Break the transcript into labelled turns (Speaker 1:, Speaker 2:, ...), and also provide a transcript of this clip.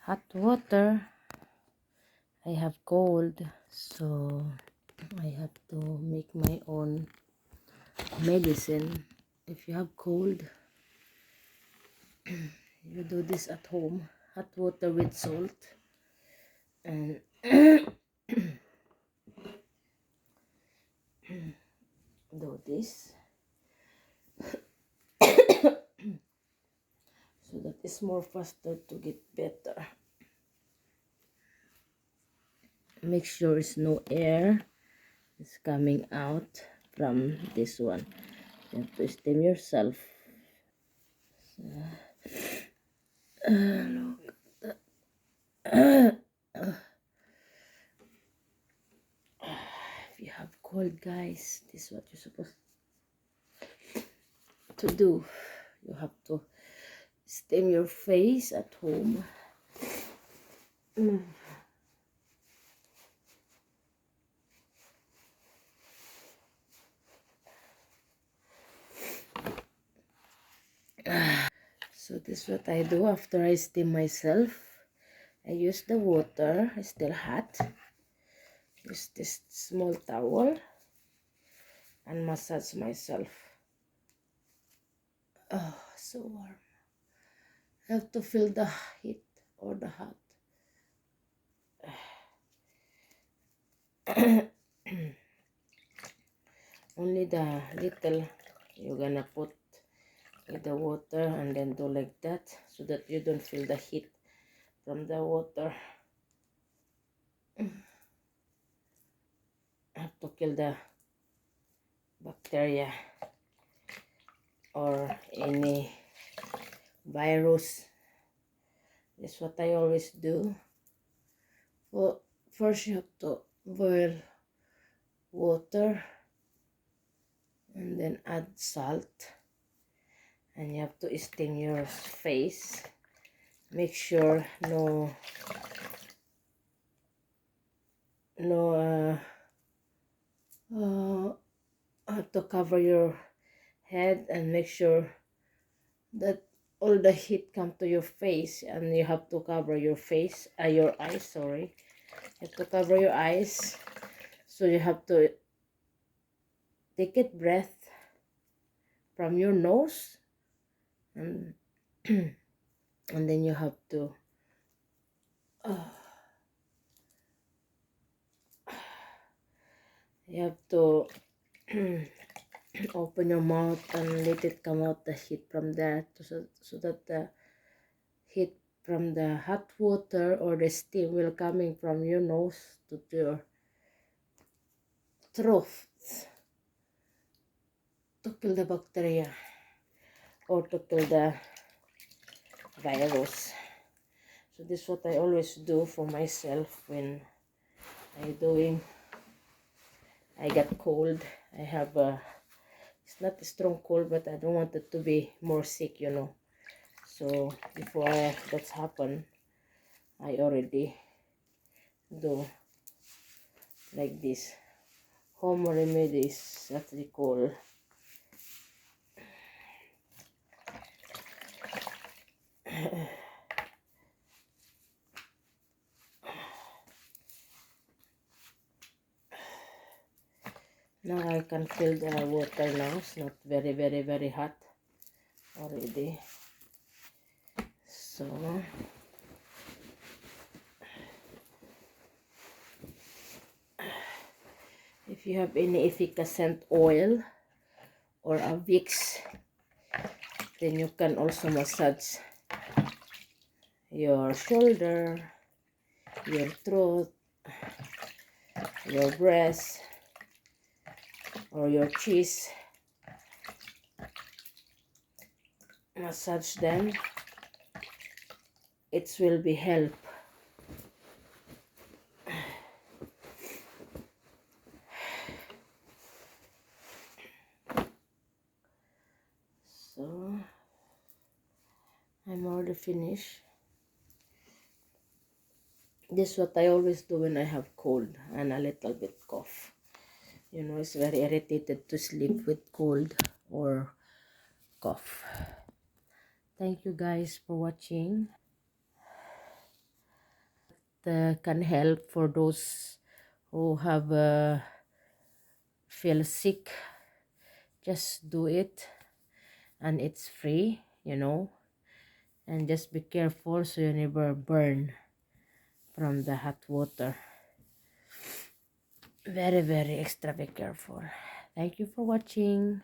Speaker 1: hot water. I have cold, so I have to make my own medicine. If you have cold, you do this at home. Hot water with salt, and do this so that it's more faster to get better. Make sure it's no air is coming out from this one. You have to steam yourself. Look. If you have cold, guys, this is what you're supposed to do. You have to steam your face at home. So this is what I do after I steam myself. I use the water, it's still hot. Use this small towel and massage myself. Oh, so warm. I have to feel the heat or the hot. Only the little you're gonna put in the water and then do like that so that you don't feel the heat from the water. I have to kill the bacteria or any virus. That's what I always do. Well, first you have to boil water and then add salt, and you have to steam your face. Make sure no have to cover your head and make sure that all the heat come to your face, and you have to cover your face, your eyes, sorry. You have to cover your eyes, so you have to take a breath from your nose, and and then you have to you have to open your mouth and let it come out the heat from that, so that the heat from the hot water or the steam will coming from your nose to your throat to kill the bacteria or to kill the virus. So this is what I always do for myself when I got cold. I have it's not a strong cold, but I don't want it to be more sick, you know. So before that's happened, I already do like this home remedies that we call. Now I can feel the water now. It's not very hot already. So if you have any efficacent oil or a Vicks, then you can also massage your shoulder, your throat, your breast, or your chest. Massage them. It will be help. So I'm already finished. This is what I always do when I have cold and a little bit cough. You know, it's very irritated to sleep with cold or cough. Thank you guys for watching. can help for those who have feel sick. Just do it, and it's free, and just be careful so you never burn from the hot water. Very, very extra be careful. Thank you for watching.